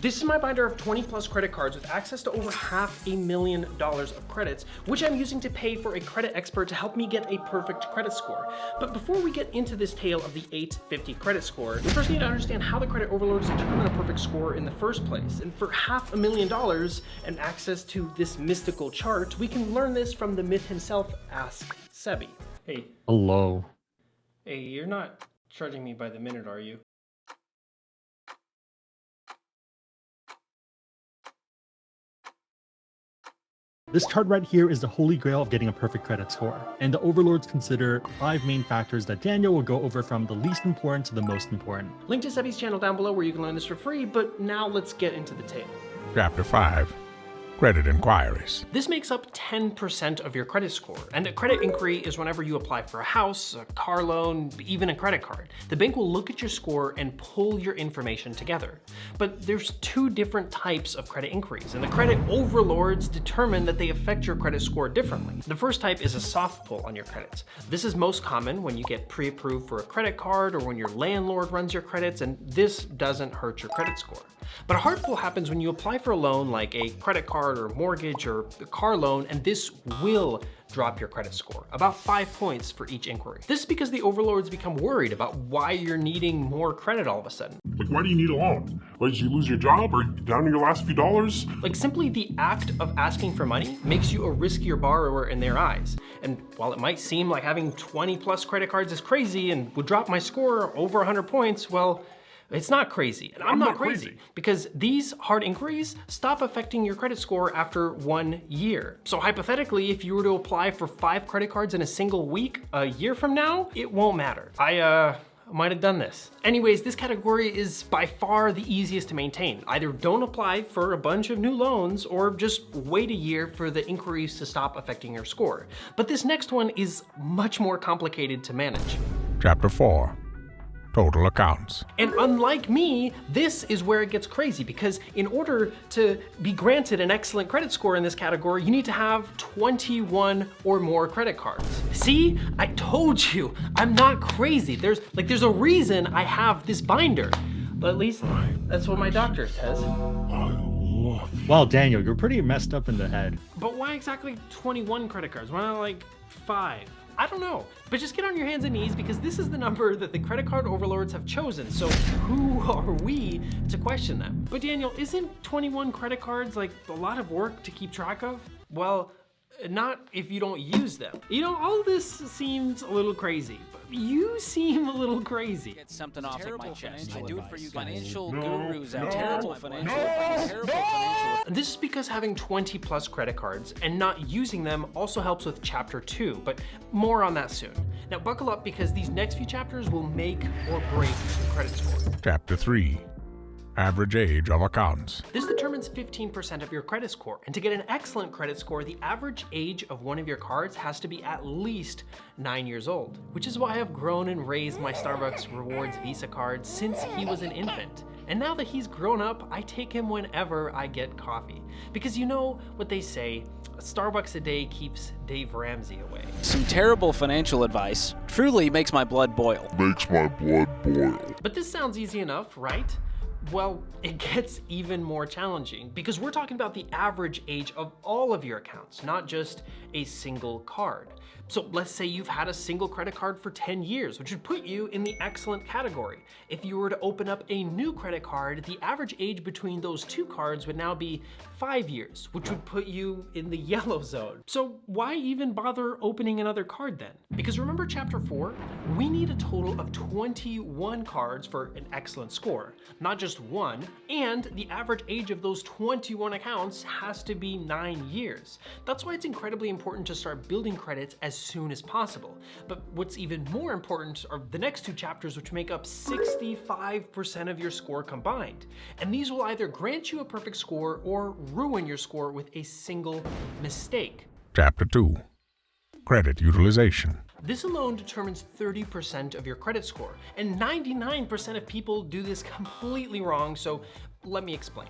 This is my binder of 20 plus credit cards with access to over $500,000 of credits, which I'm using to pay for a credit expert to help me get a perfect credit score. But before we get into this tale of the 850 credit score, we first need to understand how the credit overlords determine a perfect score in the first place. And for $500,000 and access to this mystical chart, we can learn this from the myth himself, Ask Sebi. Hey. Hello. Hey, you're not charging me by the minute, are you? This chart right here is the holy grail of getting a perfect credit score, and the overlords consider 5 main factors that Daniel will go over from the least important to the most important. Link to Sebi's channel down below where you can learn this for free, but now let's get into the tale. Chapter 5. Credit Inquiries. This makes up 10% of your credit score, and a credit inquiry is whenever you apply for a house, a car loan, even a credit card. The bank will look at your score and pull your information together. But there's 2 different types of credit inquiries, and the credit overlords determine that they affect your credit score differently. The first type is a soft pull on your credits. This is most common when you get pre-approved for a credit card or when your landlord runs your credits, and this doesn't hurt your credit score. But a hard pull happens when you apply for a loan like a credit card or mortgage or a car loan, and this will drop your credit score, about 5 points for each inquiry. This is because the overlords become worried about why you're needing more credit all of a sudden. Like, why do you need a loan? Like, did you lose your job or down to your last few dollars? Like, simply the act of asking for money makes you a riskier borrower in their eyes. And while it might seem like having 20 plus credit cards is crazy and would drop my score over 100 points, well, it's not crazy, and I'm not crazy, because these hard inquiries stop affecting your credit score after 1 year. So hypothetically, if you were to apply for 5 credit cards in a single week, a year from now, it won't matter. I might have done this. Anyways, this category is by far the easiest to maintain. Either don't apply for a bunch of new loans or just wait a year for the inquiries to stop affecting your score. But this next one is much more complicated to manage. Chapter 4. Total accounts. And unlike me, this is where it gets crazy, because in order to be granted an excellent credit score in this category, you need to have 21 or more credit cards. See, I told you, I'm not crazy. There's a reason I have this binder. But at least that's what my doctor says. Wow, Daniel, you're pretty messed up in the head. But why exactly 21 credit cards? Why not like 5? I don't know, but just get on your hands and knees, because this is the number that the credit card overlords have chosen, so who are we to question them? But Daniel, isn't 21 credit cards like a lot of work to keep track of? Well, not if you don't use them. You know, all this seems a little crazy, but you seem a little crazy. Get something off of my chest. I do it for you guys. Financial gurus out. Terrible financial advice. This is because having 20 plus credit cards and not using them also helps with chapter 2, but more on that soon. Now buckle up, because these next few chapters will make or break your credit score. Chapter 3. Average age of accounts. This determines 15% of your credit score, and to get an excellent credit score, the average age of one of your cards has to be at least 9 years old, which is why I've grown and raised my Starbucks Rewards Visa card since he was an infant. And now that he's grown up, I take him whenever I get coffee. Because you know what they say, Starbucks a day keeps Dave Ramsey away. Some terrible financial advice truly makes my blood boil. But this sounds easy enough, right? Well, it gets even more challenging, because we're talking about the average age of all of your accounts, not just a single card. So let's say you've had a single credit card for 10 years, which would put you in the excellent category. If you were to open up a new credit card, the average age between those 2 cards would now be 5 years, which would put you in the yellow zone. So why even bother opening another card then? Because remember chapter 4? We need a total of 21 cards for an excellent score, not just 1, and the average age of those 21 accounts has to be 9 years. That's why it's incredibly important to start building credits as soon as possible. But what's even more important are the next 2 chapters, which make up 65% of your score combined. And these will either grant you a perfect score or ruin your score with a single mistake. Chapter 2. Credit Utilization. This alone determines 30% of your credit score, and 99% of people do this completely wrong, so let me explain.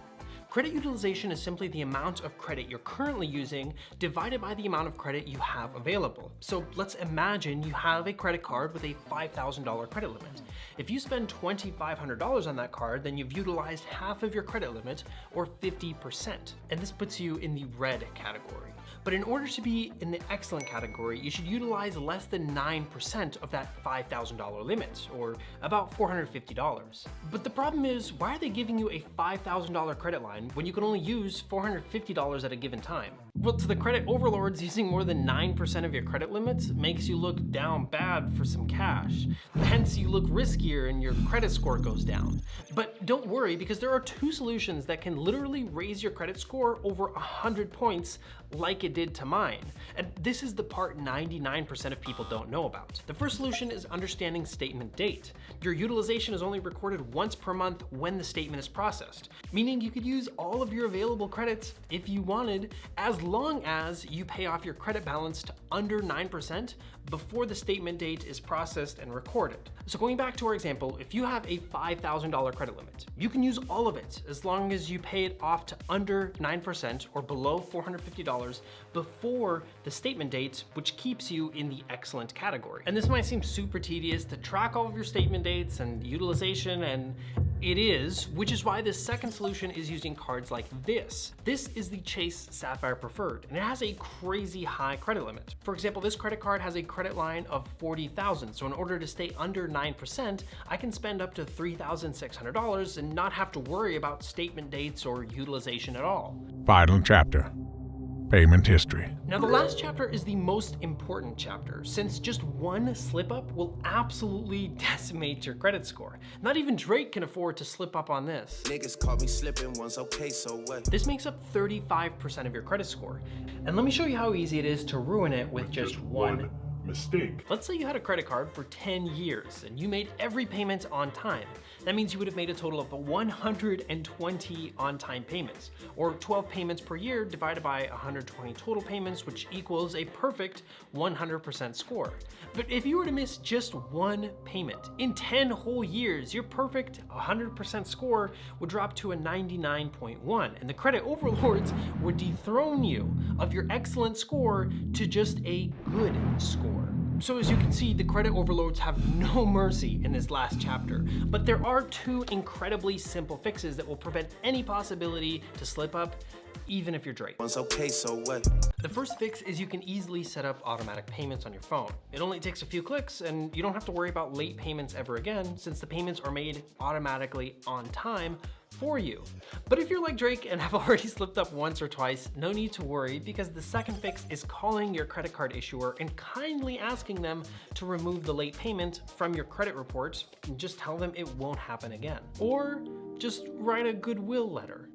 Credit utilization is simply the amount of credit you're currently using divided by the amount of credit you have available. So let's imagine you have a credit card with a $5,000 credit limit. If you spend $2,500 on that card, then you've utilized half of your credit limit, or 50%. And this puts you in the red category. But in order to be in the excellent category, you should utilize less than 9% of that $5,000 limit, or about $450. But the problem is, why are they giving you a $5,000 credit line when you can only use $450 at a given time? Well, to the credit overlords, using more than 9% of your credit limits makes you look down bad for some cash. Hence, you look riskier and your credit score goes down. But don't worry, because there are two solutions that can literally raise your credit score over 100 points like it did to mine. And this is the part 99% of people don't know about. The first solution is understanding statement date. Your utilization is only recorded once per month when the statement is processed, meaning you could use all of your available credits if you wanted, as long as you pay off your credit balance to under 9% before the statement date is processed and recorded. So going back to our example, if you have a $5,000 credit limit, you can use all of it as long as you pay it off to under 9% or below $450 before the statement date, which keeps you in the excellent category. And this might seem super tedious to track all of your statement dates and utilization, and it is, which is why the second solution is using cards like this. This is the Chase Sapphire Preferred, and it has a crazy high credit limit. For example, this credit card has a credit line of $40,000. So in order to stay under 9%, I can spend up to $3,600 and not have to worry about statement dates or utilization at all. Final chapter. Payment history. Now, the last chapter is the most important chapter, since just one slip up will absolutely decimate your credit score. Not even Drake can afford to slip up on this. Niggas caught me slipping once, okay, so what? This makes up 35% of your credit score. And let me show you how easy it is to ruin it with just one mistake. Let's say you had a credit card for 10 years and you made every payment on time. That means you would have made a total of 120 on-time payments, or 12 payments per year divided by 120 total payments, which equals a perfect 100% score. But if you were to miss just one payment in 10 whole years, your perfect 100% score would drop to a 99.1, and the credit overlords would dethrone you of your excellent score to just a good score. So as you can see, the credit overlords have no mercy in this last chapter, but there are two incredibly simple fixes that will prevent any possibility to slip up, even if you're Drake. Once okay, so what? The first fix is you can easily set up automatic payments on your phone. It only takes a few clicks and you don't have to worry about late payments ever again, since the payments are made automatically on time for you. But if you're like Drake and have already slipped up once or twice, no need to worry, because the second fix is calling your credit card issuer and kindly asking them to remove the late payment from your credit report and just tell them it won't happen again. Or just write a goodwill letter.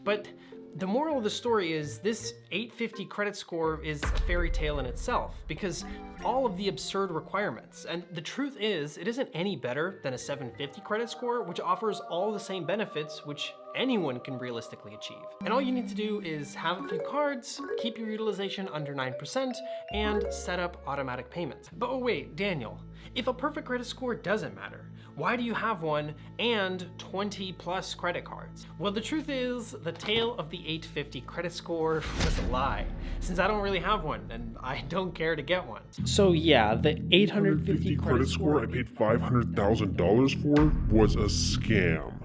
But the moral of the story is this 850 credit score is a fairy tale in itself, because all of the absurd requirements. And the truth is, it isn't any better than a 750 credit score, which offers all the same benefits which anyone can realistically achieve. And all you need to do is have a few cards, keep your utilization under 9%, and set up automatic payments. But oh wait, Daniel, if a perfect credit score doesn't matter, why do you have one and 20 plus credit cards? Well, the truth is, the tale of the 850 credit score was a lie, since I don't really have one and I don't care to get one. So yeah, the 850 credit score I paid $500,000 for was a scam.